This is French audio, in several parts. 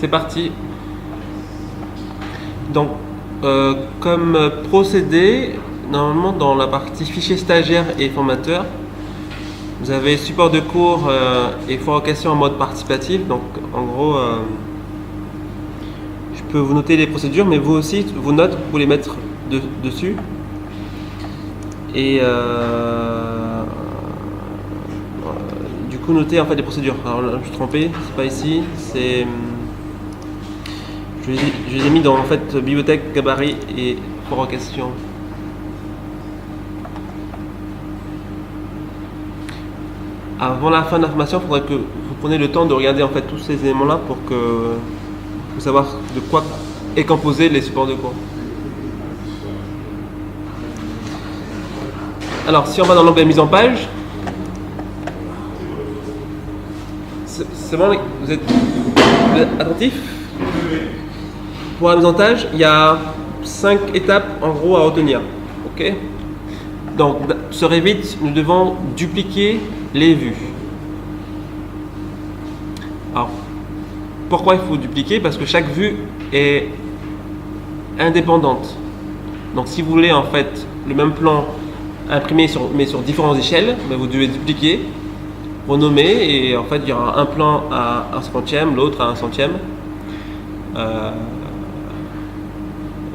c'est parti. Donc, comme procédé, normalement dans la partie fichier stagiaire et formateur, vous avez support de cours et convocation en mode participatif. Donc, en gros, je peux vous noter les procédures, mais vous aussi, vos notes, vous pouvez les mettre dessus. Et du coup, noter en fait les procédures. Alors là, je suis trompé, c'est pas ici, c'est. Je les ai mis dans en fait bibliothèque, gabarit et convocation. Avant la fin de la formation, il faudrait que vous preniez le temps de regarder en fait tous ces éléments-là pour savoir de quoi est composé les supports de cours. Alors, si on va dans l'onglet mise en page, c'est bon, vous êtes attentifs? Pour la mise en page, il y a 5 étapes en gros à retenir. Ok? Donc, sur Revit, nous devons dupliquer les vues. Alors, pourquoi il faut dupliquer? Parce que chaque vue est indépendante. Donc, si vous voulez en fait le même plan imprimé mais sur différentes échelles, ben vous devez dupliquer, renommer, et en fait il y aura un plan à 1/50, l'autre à 1/100,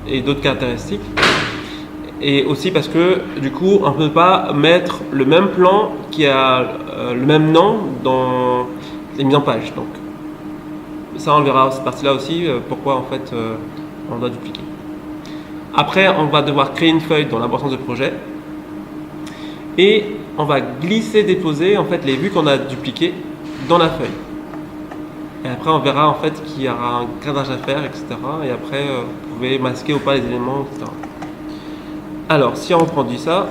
et d'autres caractéristiques. Et aussi parce que du coup on ne peut pas mettre le même plan qui a le même nom dans les mises en page. Donc ça on verra cette partie là aussi, pourquoi en fait on doit dupliquer. Après on va devoir créer une feuille dans l'abordance de projet et on va glisser, déposer en fait les vues qu'on a dupliquées dans la feuille. Et après on verra en fait qu'il y aura un cadrage à faire, etc. Et après vous pouvez masquer ou pas les éléments, etc. Alors, si on reproduit ça,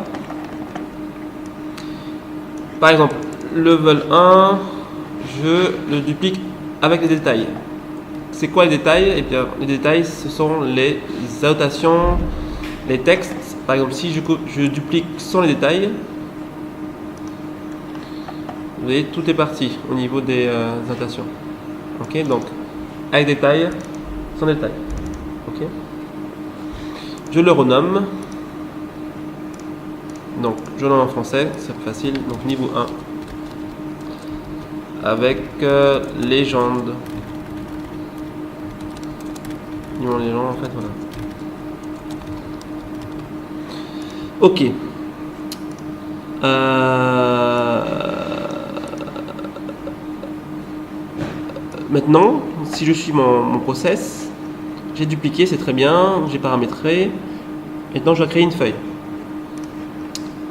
par exemple, level 1, je le duplique avec les détails. C'est quoi les détails? Et bien, les détails, ce sont les annotations, les textes. Par exemple, si je duplique sans les détails, vous voyez, tout est parti au niveau des annotations. Ok, donc, avec détail, sans détail. Ok. Je le renomme. Donc, je le nomme en français, c'est facile. Donc, niveau 1. Avec légende. Niveau légende, en fait, voilà. Ok. Maintenant, si je suis mon process, j'ai dupliqué, c'est très bien, j'ai paramétré. Maintenant, je vais créer une feuille.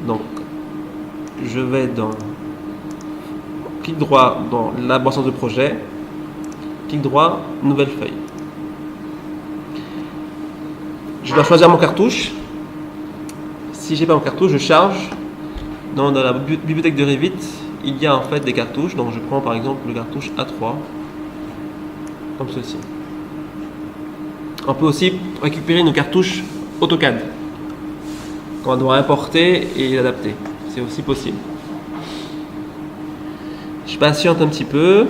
Donc, je vais dans clic droit dans l'abordance de projet, clic droit, nouvelle feuille. Je dois choisir mon cartouche. Si j'ai pas mon cartouche, je charge. Dans la bibliothèque de Revit, il y a en fait des cartouches. Donc, je prends par exemple le cartouche A3, comme ceci. On peut aussi récupérer nos cartouches AutoCAD qu'on doit importer et adapter. C'est aussi possible. Je patiente un petit peu.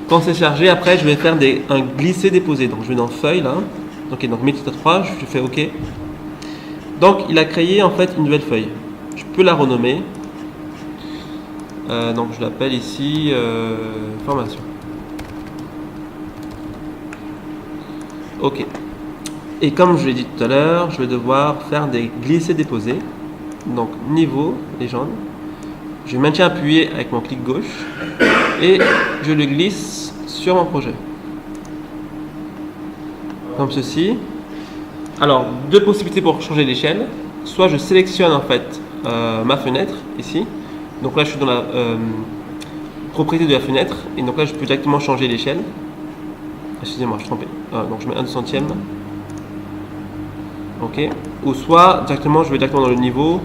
Quand c'est chargé, après je vais faire un glisser-déposer. Donc je vais dans Feuille là. Ok, donc 1003, je fais OK. Donc il a créé en fait une nouvelle feuille. Je peux la renommer. Donc je l'appelle ici formation. Ok. Et comme je l'ai dit tout à l'heure, je vais devoir faire des glisser-déposer. Donc niveau, légende. Je maintiens appuyé avec mon clic gauche et je le glisse sur mon projet. Comme ceci. Alors, deux possibilités pour changer l'échelle. Soit je sélectionne en fait ma fenêtre ici. Donc là, je suis dans la propriété de la fenêtre. Et donc là, je peux directement changer l'échelle. Excusez-moi, je suis trompé. Donc je mets 1/200. Ok. Ou soit directement, je vais directement dans le niveau.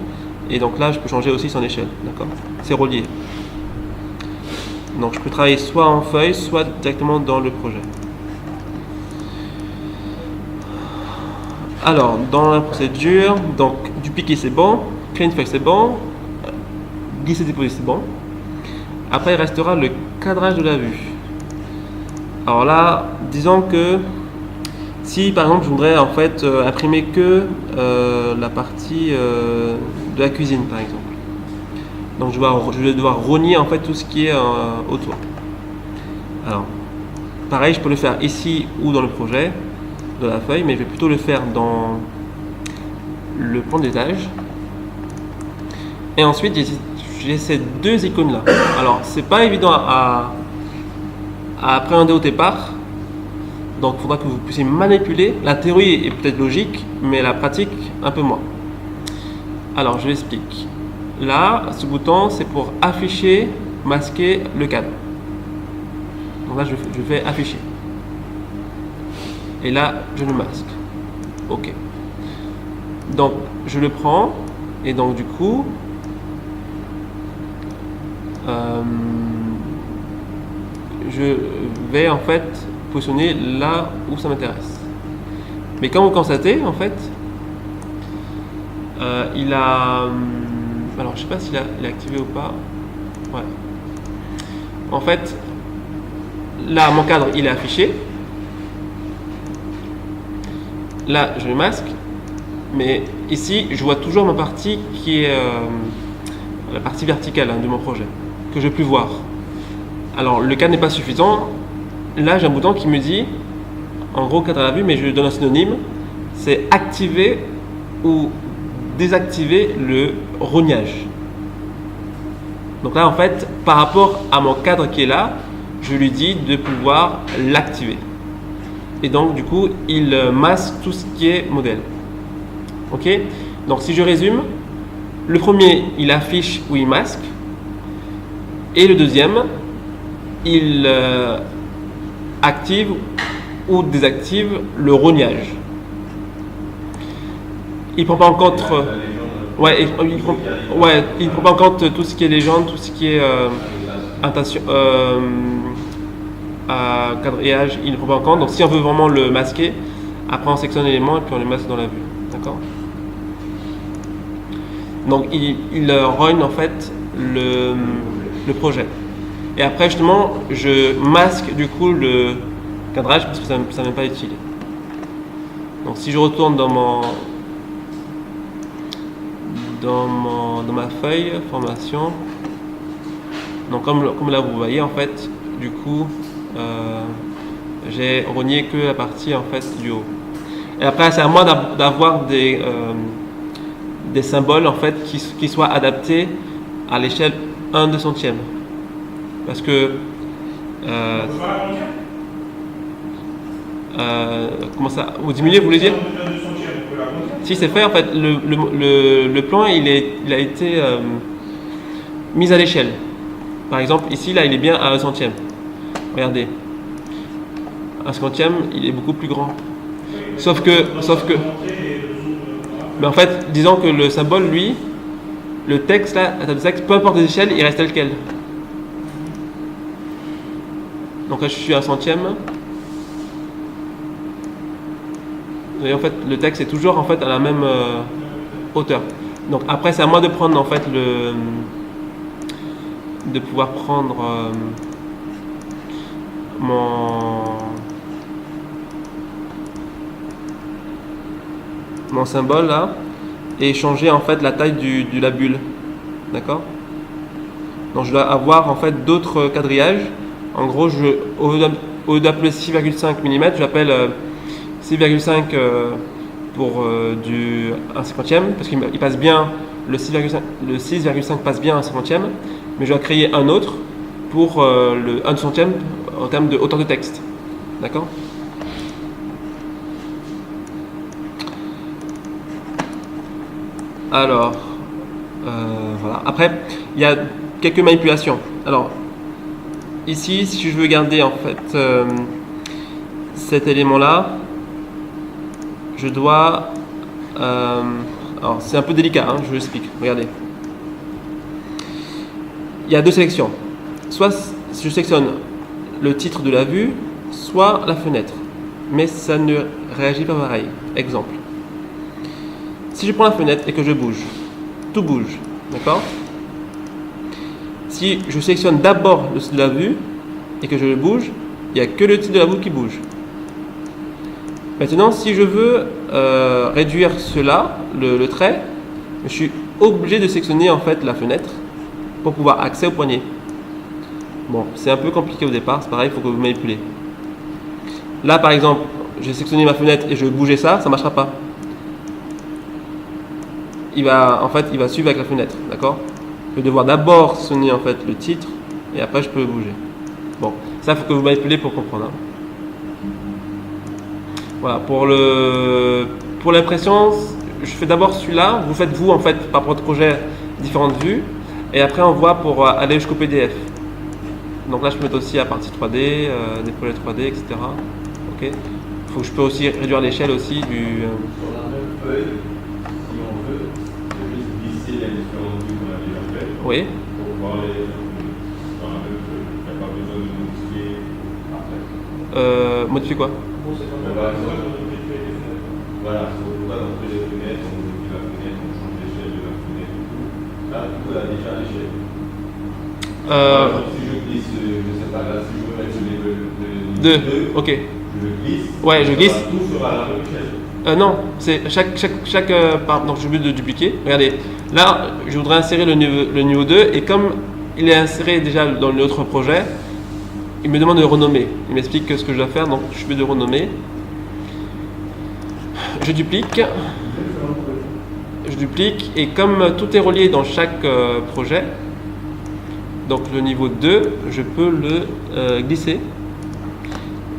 Et donc là, je peux changer aussi son échelle. D'accord? C'est relié. Donc je peux travailler soit en feuille, soit directement dans le projet. Alors, dans la procédure, donc dupliquer c'est bon, créer une feuille c'est bon, glisser déposer c'est bon. Après, il restera le cadrage de la vue. Alors là, disons que si par exemple je voudrais en fait imprimer que la partie de la cuisine par exemple. Donc je vais devoir rogner en fait tout ce qui est autour. Alors, pareil, je peux le faire ici ou dans le projet de la feuille, mais je vais plutôt le faire dans le plan d'étage. Et ensuite, j'ai ces deux icônes là. Alors, c'est pas évident à appréhender au départ. Donc, il faudra que vous puissiez manipuler. La théorie est peut-être logique, mais la pratique, un peu moins. Alors, je l'explique. Là, ce bouton, c'est pour afficher, masquer le cadre. Donc là, je fais afficher. Et là, je le masque. OK. Donc, je le prends. Et donc, du coup, je vais en fait positionner là où ça m'intéresse. Mais comme vous constatez, en fait, il a... alors, je sais pas s'il est activé ou pas. Ouais. En fait, là, mon cadre, il est affiché. Là, je le masque. Mais ici, je vois toujours ma partie qui est la partie verticale de mon projet, que je peux plus voir. Alors, le cadre n'est pas suffisant. Là, j'ai un bouton qui me dit, en gros, cadre à la vue, mais je lui donne un synonyme. C'est activer ou désactiver le rognage. Donc là, en fait, par rapport à mon cadre qui est là, je lui dis de pouvoir l'activer. Et donc, du coup, il masque tout ce qui est modèle. Ok? Donc, si je résume, le premier, il affiche ou il masque. Et le deuxième, il active ou désactive le rognage. Il prend pas en compte... il prend pas en compte tout ce qui est légende, tout ce qui est quadrillage, il ne prend pas en compte. Donc si on veut vraiment le masquer, après on sélectionne l'élément et puis on le masque dans la vue. D'accord? Donc il rogne en fait le projet. Et après justement, je masque du coup le cadrage parce que ça n'est pas utile. Donc si je retourne dans ma feuille formation, donc comme là vous voyez en fait, du coup j'ai rogné que la partie en fait du haut. Et après c'est à moi d'avoir des symboles en fait qui soient adaptés à l'échelle 1/200. Parce que comment ça, vous diminuez, vous voulez dire? Si c'est fait, en fait, le plan il a été mis à l'échelle. Par exemple, ici, là, il est bien à 1/100. Regardez. 1/50, il est beaucoup plus grand. Sauf que... Mais en fait, disons que le symbole, lui, le texte, là, la table de texte, peu importe les échelles, il reste tel quel. Donc là, je suis à 1/100. Et en fait, le texte est toujours en fait à la même hauteur. Donc après, c'est à moi de prendre en fait de pouvoir prendre mon symbole là et changer en fait la taille de la bulle. D'accord? Donc je dois avoir en fait d'autres quadrillages. En gros, au lieu d'appeler 6,5 mm, j'appelle 6,5 pour du 1/50, parce qu'il passe bien, le 6,5 passe bien à 1/50, mais je dois créer un autre pour le 1/200 en termes de hauteur de texte. D'accord? Alors, voilà. Après, il y a quelques manipulations. Alors, ici, si je veux garder en fait cet élément-là, je dois... alors, c'est un peu délicat, hein, je vous l'explique. Regardez. Il y a deux sélections. Soit je sélectionne le titre de la vue, soit la fenêtre. Mais ça ne réagit pas pareil. Exemple. Si je prends la fenêtre et que je bouge, tout bouge. D'accord? Si je sélectionne d'abord le de la vue et que je le bouge, il n'y a que le titre de la boucle qui bouge. Maintenant, si je veux réduire cela, le trait, je suis obligé de sélectionner en fait la fenêtre pour pouvoir accéder au poignet. Bon, c'est un peu compliqué au départ, c'est pareil, il faut que vous manipulez. Là, par exemple, j'ai sélectionné ma fenêtre et je veux bouger ça, ça ne marchera pas. Il va suivre avec la fenêtre, d'accord? Je vais devoir d'abord sélectionner en fait le titre et après je peux le bouger. Bon, ça, il faut que vous manipulez pour comprendre. Voilà, pour l'impression, je fais d'abord celui-là. Vous faites vous en fait par votre projet différentes vues et après on voit pour aller jusqu'au PDF. Donc là je peux mettre aussi la partie 3D, des projets 3D, etc. Ok. Je peux aussi réduire l'échelle aussi du. Sur la même feuille, si on veut, juste glisser les différentes vues qu'on a déjà faites. Oui. Pour voir les dans la même feuille. Il n'y a pas besoin de modifier après. Modifier quoi? Voilà, on va dans les fenêtres, on modifie la fenêtre, on change l'échelle de la fenêtre et tout. Là, du coup, elle a déjà l'échelle. Si je glisse, je ne sais pas, là, si je veux mettre le 2, ok. Je glisse. Ouais, je glisse. Tout sera à la même échelle. Non, c'est chaque donc je veux de dupliquer. Regardez, là, je voudrais insérer le niveau 2 et comme il est inséré déjà dans l'autre projet, il me demande de renommer. Il m'explique ce que je dois faire, donc je vais de renommer. Je duplique et comme tout est relié dans chaque projet, donc le niveau 2, je peux le glisser.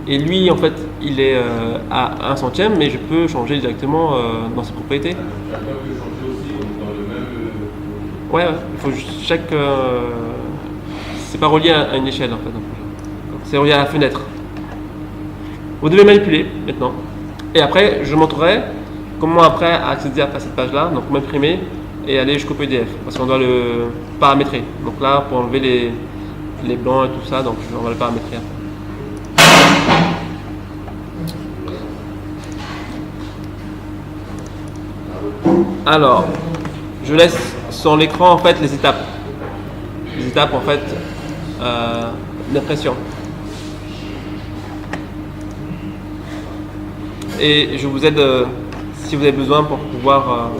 Et lui, en fait, il est à 1/100, mais je peux changer directement dans ses propriétés. Chacun peut changer aussi dans le même. Ouais, il faut chaque. C'est pas relié à une échelle en fait. C'est relié à la fenêtre. Vous devez manipuler maintenant. Et après, je montrerai comment après accéder à cette page-là, donc m'imprimer et aller jusqu'au PDF, parce qu'on doit le paramétrer. Donc là, pour enlever les blancs et tout ça, donc on va le paramétrer après. Alors, je laisse sur l'écran en fait les étapes en fait d'impression. Et je vous aide si vous avez besoin pour pouvoir